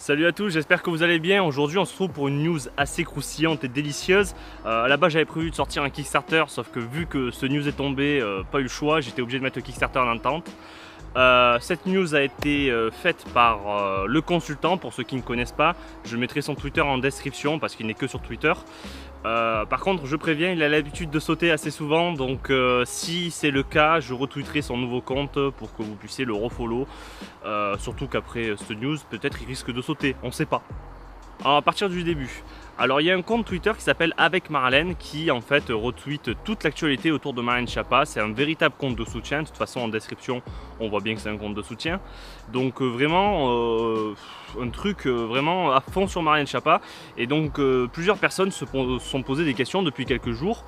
Salut à tous, j'espère que vous allez bien. Aujourd'hui on se retrouve pour une news assez croustillante et délicieuse. À la base j'avais prévu de sortir un Kickstarter, sauf que vu que ce news est tombé, pas eu le choix, j'étais obligé de mettre le Kickstarter en attente. Cette news a été faite par le consultant, pour ceux qui ne connaissent pas. Je mettrai son Twitter en description parce qu'il n'est que sur Twitter. Par contre je préviens, il a l'habitude de sauter assez souvent, donc si c'est le cas, je retweeterai son nouveau compte pour que vous puissiez le refollow. Surtout qu'après cette news, peut-être il risque de sauter, on sait pas. Alors, à partir du début, alors il y a un compte Twitter qui s'appelle Avec Marlène qui en fait retweet toute l'actualité autour de Marlène Schiappa. C'est un véritable compte de soutien, de toute façon en description on voit bien que c'est un compte de soutien. Donc vraiment un truc vraiment à fond sur Marlène Schiappa. Et donc plusieurs personnes se sont posées des questions depuis quelques jours.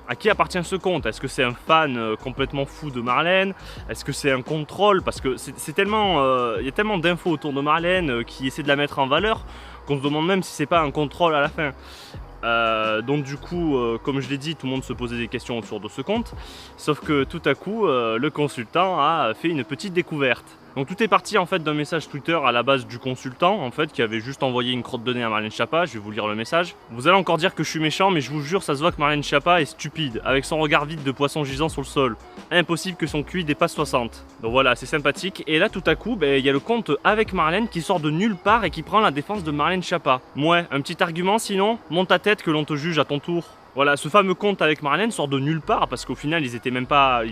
À qui appartient ce compte? Est-ce que c'est un fan complètement fou de Marlène? Est-ce que c'est un contrôle? Parce que c'est tellement, y a tellement d'infos autour de Marlène qui essaient de la mettre en valeur qu'on se demande même si c'est pas un contrôle à la fin. Donc du coup, comme je l'ai dit, tout le monde se posait des questions autour de ce compte. Sauf que tout à coup, le consultant a fait une petite découverte. Donc tout est parti en fait d'un message Twitter à la base du consultant en fait qui avait juste envoyé une crotte de nez à Marlène Schiappa. Je vais vous lire le message. Vous allez encore dire que je suis méchant, mais je vous jure, ça se voit que Marlène Schiappa est stupide, avec son regard vide de poisson gisant sur le sol. Impossible que son QI dépasse 60. Donc voilà, c'est sympathique. Et là tout à coup, il y a le compte Avec Marlène qui sort de nulle part et qui prend la défense de Marlène Schiappa. Ouais, un petit argument sinon? Monte ta tête que l'on te juge à ton tour. Voilà, ce fameux compte Avec Marlène sort de nulle part parce qu'au final, il était même pas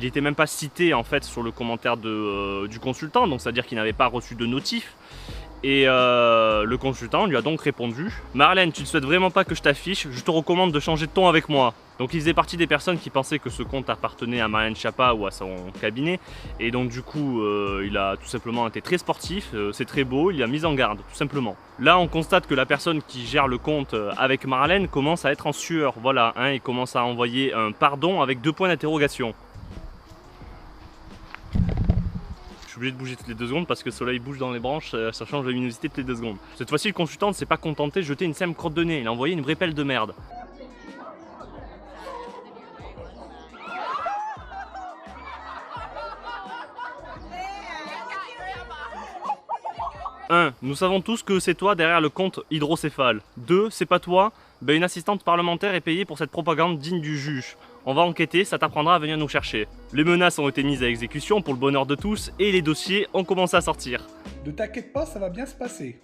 cité en fait sur le commentaire du consultant, donc c'est-à-dire qu'il n'avait pas reçu de notif. Et le consultant lui a donc répondu: Marlène, tu ne souhaites vraiment pas que je t'affiche, je te recommande de changer de ton avec moi. Donc il faisait partie des personnes qui pensaient que ce compte appartenait à Marlène Schiappa ou à son cabinet. Et donc du coup, il a tout simplement été très sportif, c'est très beau, il a mis en garde, tout simplement. Là, on constate que la personne qui gère le compte Avec Marlène commence à être en sueur. Voilà, il commence à envoyer un pardon avec 2 points d'interrogation. Je suis obligé de bouger toutes les 2 secondes parce que le soleil bouge dans les branches, ça change la luminosité toutes les 2 secondes. Cette fois-ci, le consultant ne s'est pas contenté de jeter une simple crotte de nez, il a envoyé une vraie pelle de merde. Nous savons tous que c'est toi derrière le compte hydrocéphale. 2, c'est pas toi? Une assistante parlementaire est payée pour cette propagande digne du juge. On va enquêter, ça t'apprendra à venir nous chercher. Les menaces ont été mises à exécution pour le bonheur de tous et les dossiers ont commencé à sortir. Ne t'inquiète pas, ça va bien se passer.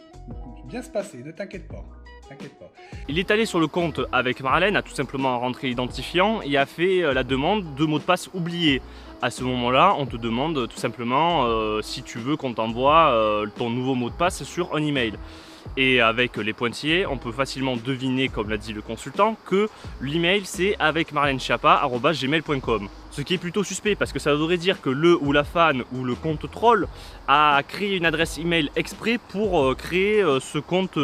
Bien se passer, ne t'inquiète pas. T'inquiète pas. Il est allé sur le compte Avec Marlène, a tout simplement rentré l'identifiant et a fait la demande de mot de passe oublié. À ce moment-là, on te demande tout simplement si tu veux qu'on t'envoie ton nouveau mot de passe sur un email. Et avec les pointillés, on peut facilement deviner, comme l'a dit le consultant, que l'email c'est avecmarlenechappa@gmail.com. Ce qui est plutôt suspect parce que ça voudrait dire que le ou la fan ou le compte troll a créé une adresse email exprès pour créer ce compte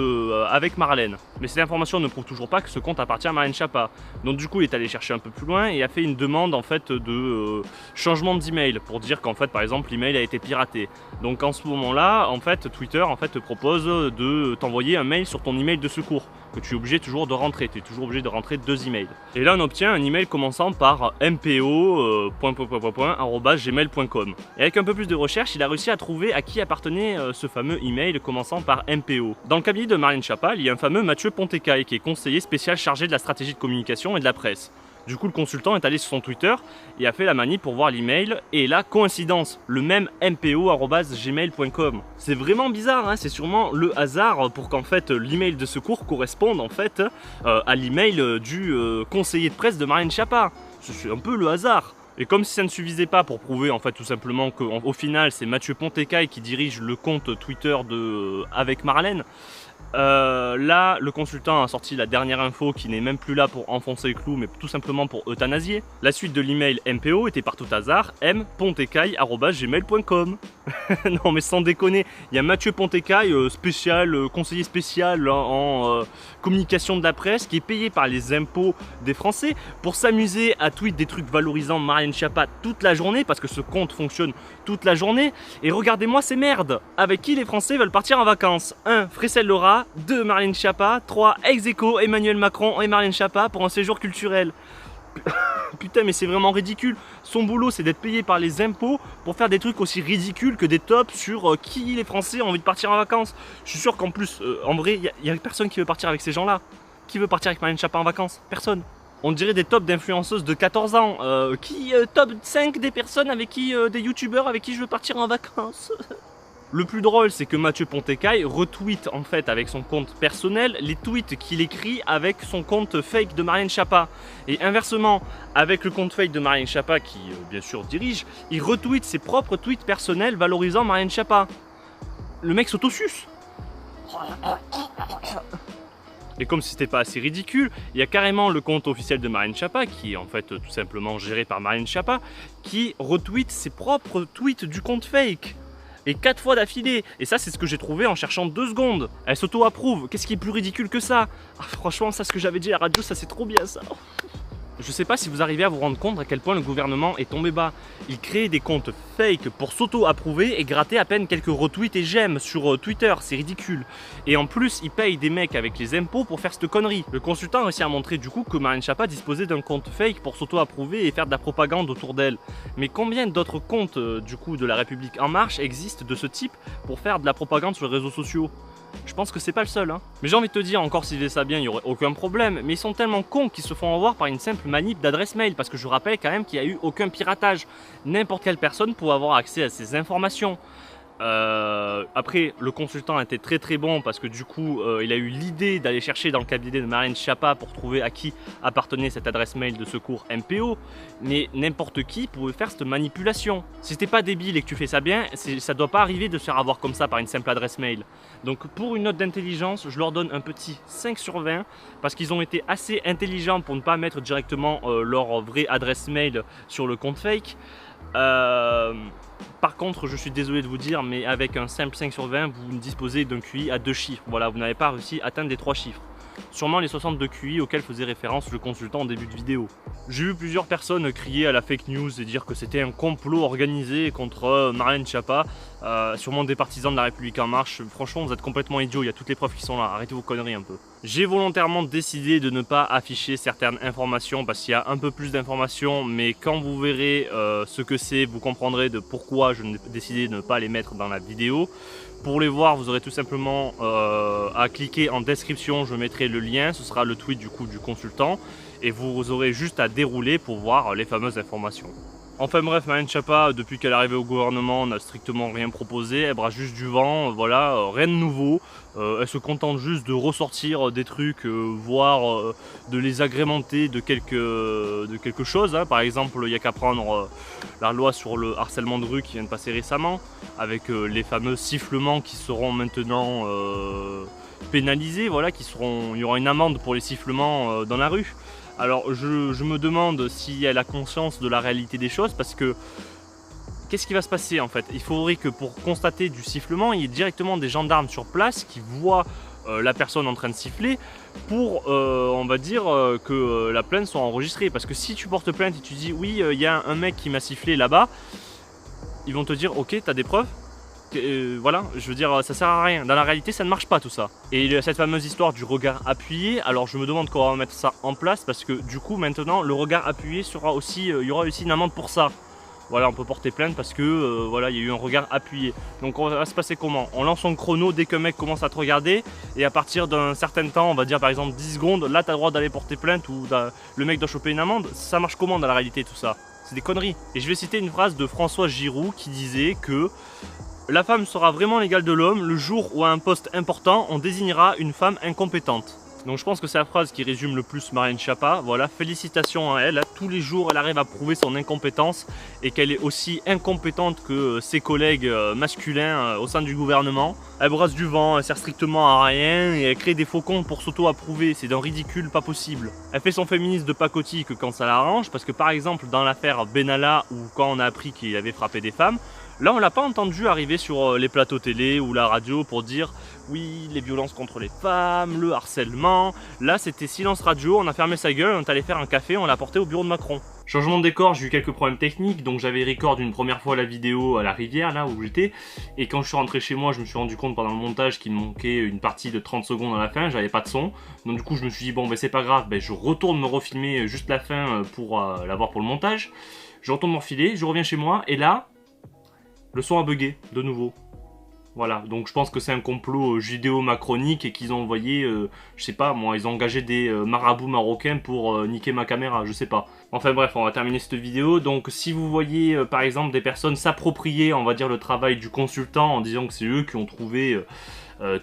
avec Marlène. Mais cette information ne prouve toujours pas que ce compte appartient à Marlène Schiappa. Donc du coup, il est allé chercher un peu plus loin et a fait une demande en fait de changement d'email pour dire qu'en fait, par exemple, l'email a été piraté. Donc en ce moment-là, en fait, Twitter en fait te propose de t'envoyer un mail sur ton email de secours que tu es obligé toujours de rentrer. Tu es toujours obligé de rentrer 2 emails. Et là, on obtient un email commençant par mpo.gmail.com. Et avec un peu plus de recherche, il a réussi à trouver à qui appartenait ce fameux email commençant par MPO. Dans le cabinet de Marlène Schiappa, il y a un fameux Mathieu Pontecaille qui est conseiller spécial chargé de la stratégie de communication et de la presse. Du coup, le consultant est allé sur son Twitter et a fait la manip pour voir l'email. Et là, coïncidence, le même mpo@gmail.com. C'est vraiment bizarre, c'est sûrement le hasard pour qu'en fait l'email de secours corresponde en fait à l'email du conseiller de presse de Marlène Schiappa. C'est un peu le hasard. Et comme si ça ne suffisait pas pour prouver en fait tout simplement qu'au final c'est Mathieu Pontecaille qui dirige le compte Twitter de Avec Marlène. Là, le consultant a sorti la dernière info qui n'est même plus là pour enfoncer le clou, mais tout simplement pour euthanasier. La suite de l'email MPO était par tout hasard mpontecaille@gmail.com. Non mais sans déconner, il y a Mathieu Pontecaille, conseiller spécial en communication de la presse, qui est payé par les impôts des Français pour s'amuser à tweet des trucs valorisant Marlène Schiappa toute la journée, parce que ce compte fonctionne toute la journée. Et regardez-moi ces merdes, avec qui les Français veulent partir en vacances. 1. Frissel Laura, 2. Marlène Schiappa, 3. Ex aequo Emmanuel Macron et Marlène Schiappa pour un séjour culturel. Putain, mais c'est vraiment ridicule. Son boulot, c'est d'être payé par les impôts pour faire des trucs aussi ridicules que des tops sur qui les Français ont envie de partir en vacances. Je suis sûr qu'en plus, en vrai, il n'y a personne qui veut partir avec ces gens-là. Qui veut partir avec Marlène Schiappa en vacances? Personne. On dirait des tops d'influenceuses de 14 ans. Top 5 des personnes avec qui, des youtubeurs avec qui je veux partir en vacances. Le plus drôle, c'est que Mathieu Pontécaille retweet en fait avec son compte personnel les tweets qu'il écrit avec son compte fake de Marlène Schiappa. Et inversement, avec le compte fake de Marlène Schiappa qui bien sûr dirige, il retweet ses propres tweets personnels valorisant Marlène Schiappa. Le mec s'autosuce. Et comme si c'était pas assez ridicule, il y a carrément le compte officiel de Marlène Schiappa, qui est en fait tout simplement géré par Marlène Schiappa, qui retweet ses propres tweets du compte fake. Et 4 fois d'affilée. Et ça, c'est ce que j'ai trouvé en cherchant 2 secondes. Elle s'auto-approuve. Qu'est-ce qui est plus ridicule que ça? Franchement, ça, ce que j'avais dit à la radio, ça c'est trop bien ça. Je sais pas si vous arrivez à vous rendre compte à quel point le gouvernement est tombé bas. Il crée des comptes fake pour s'auto-approuver et gratter à peine quelques retweets et j'aime sur Twitter, c'est ridicule. Et en plus, il paye des mecs avec les impôts pour faire cette connerie. Le consultant a réussi à montrer du coup que Marlène Schiappa disposait d'un compte fake pour s'auto-approuver et faire de la propagande autour d'elle. Mais combien d'autres comptes du coup de la République En Marche existent de ce type pour faire de la propagande sur les réseaux sociaux? Je pense que c'est pas le seul, hein. Mais j'ai envie de te dire, encore s'ils faisaient ça bien, il n'y aurait aucun problème. Mais ils sont tellement cons qu'ils se font avoir par une simple manip d'adresse mail. Parce que je rappelle quand même qu'il n'y a eu aucun piratage. N'importe quelle personne pouvait avoir accès à ces informations. Après, le consultant était très très bon parce que du coup, il a eu l'idée d'aller chercher dans le cabinet de Marlène Schiappa pour trouver à qui appartenait cette adresse mail de secours MPO. Mais n'importe qui pouvait faire cette manipulation. Si t'es pas débile et que tu fais ça bien, ça doit pas arriver de se faire avoir comme ça par une simple adresse mail. Donc pour une note d'intelligence, je leur donne un petit 5 sur 20 parce qu'ils ont été assez intelligents pour ne pas mettre directement leur vraie adresse mail sur le compte fake. Par contre, je suis désolé de vous dire, mais avec un simple 5 sur 20, vous disposez d'un QI à 2 chiffres. Voilà, vous n'avez pas réussi à atteindre les 3 chiffres. Sûrement les 62 QI auxquels faisait référence le consultant en début de vidéo. J'ai vu plusieurs personnes crier à la fake news et dire que c'était un complot organisé contre Marlène Schiappa, sûrement des partisans de la République En Marche. Franchement, vous êtes complètement idiots, il y a toutes les preuves qui sont là, arrêtez vos conneries un peu. J'ai volontairement décidé de ne pas afficher certaines informations parce qu'il y a un peu plus d'informations, mais quand vous verrez ce que c'est, vous comprendrez de pourquoi je décidé de ne pas les mettre dans la vidéo. Pour les voir, vous aurez tout simplement à cliquer en description, je mettrai le lien, ce sera le tweet du coup du consultant et vous aurez juste à dérouler pour voir les fameuses informations. Enfin bref, Marlène Schiappa, depuis qu'elle est arrivée au gouvernement, n'a strictement rien proposé, elle brasse juste du vent, voilà, rien de nouveau. Elle se contente juste de ressortir des trucs, voire de les agrémenter de quelque chose. Hein. Par exemple, il n'y a qu'à prendre la loi sur le harcèlement de rue qui vient de passer récemment, avec les fameux sifflements qui seront maintenant pénalisés, voilà, il y aura une amende pour les sifflements dans la rue. Alors je me demande si elle a conscience de la réalité des choses parce que qu'est-ce qui va se passer en fait? Il faudrait que pour constater du sifflement, il y ait directement des gendarmes sur place qui voient la personne en train de siffler pour, on va dire, que la plainte soit enregistrée. Parce que si tu portes plainte et tu dis oui, il y a un mec qui m'a sifflé là-bas, ils vont te dire ok, t'as des preuves? Voilà, je veux dire, ça sert à rien. Dans la réalité, ça ne marche pas tout ça. Et cette fameuse histoire du regard appuyé, alors je me demande comment on va mettre ça en place parce que du coup, maintenant, le regard appuyé sera aussi, il y aura aussi une amende pour ça. Voilà, on peut porter plainte parce que voilà, il y a eu un regard appuyé. Donc on va se passer comment? On lance son chrono dès qu'un mec commence à te regarder et à partir d'un certain temps, on va dire par exemple 10 secondes, là tu as le droit d'aller porter plainte ou le mec doit choper une amende. Ça marche comment dans la réalité tout ça? C'est des conneries. Et je vais citer une phrase de François Giroud qui disait que la femme sera vraiment l'égale de l'homme le jour où à un poste important, on désignera une femme incompétente. Donc je pense que c'est la phrase qui résume le plus Marlène Schiappa. Voilà, félicitations à elle. Tous les jours, elle arrive à prouver son incompétence et qu'elle est aussi incompétente que ses collègues masculins au sein du gouvernement. Elle brasse du vent, elle sert strictement à rien et elle crée des faux comptes pour s'auto-approuver. C'est d'un ridicule pas possible. Elle fait son féministe de pacotille que quand ça l'arrange parce que par exemple dans l'affaire Benalla ou quand on a appris qu'il avait frappé des femmes, Là, on l'a pas entendu arriver sur les plateaux télé ou la radio pour dire oui, les violences contre les femmes, le harcèlement. Là, c'était silence radio, on a fermé sa gueule, on est allé faire un café, on l'a porté au bureau de Macron. Changement de décor, j'ai eu quelques problèmes techniques, donc j'avais record une première fois la vidéo à la rivière, là où j'étais, et quand je suis rentré chez moi, je me suis rendu compte pendant le montage qu'il me manquait une partie de 30 secondes à la fin, j'avais pas de son, donc du coup je me suis dit bon ben c'est pas grave, ben, je retourne me refilmer juste la fin pour l'avoir pour le montage, je retourne me refiler, je reviens chez moi, et là, le son a bugué, de nouveau. Voilà, donc je pense que c'est un complot judéo-macronique et qu'ils ont envoyé, je sais pas moi, ils ont engagé des marabouts marocains pour niquer ma caméra, je sais pas. Enfin bref, on va terminer cette vidéo. Donc si vous voyez par exemple des personnes s'approprier, on va dire, le travail du consultant en disant que c'est eux qui ont trouvé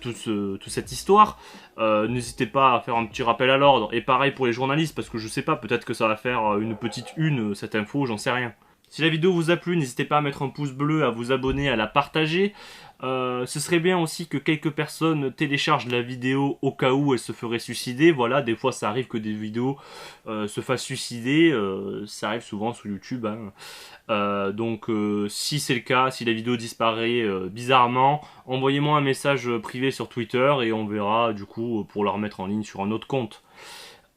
toute cette histoire, n'hésitez pas à faire un petit rappel à l'ordre. Et pareil pour les journalistes, parce que je sais pas, peut-être que ça va faire une petite une, cette info, j'en sais rien. Si la vidéo vous a plu, n'hésitez pas à mettre un pouce bleu, à vous abonner, à la partager. Ce serait bien aussi que quelques personnes téléchargent la vidéo au cas où elle se ferait suicider. Voilà, des fois ça arrive que des vidéos se fassent suicider. Ça arrive souvent sur YouTube. Hein. Donc si c'est le cas, si la vidéo disparaît bizarrement, envoyez-moi un message privé sur Twitter et on verra du coup pour la remettre en ligne sur un autre compte.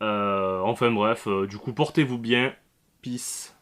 Enfin bref, du coup portez-vous bien. Peace.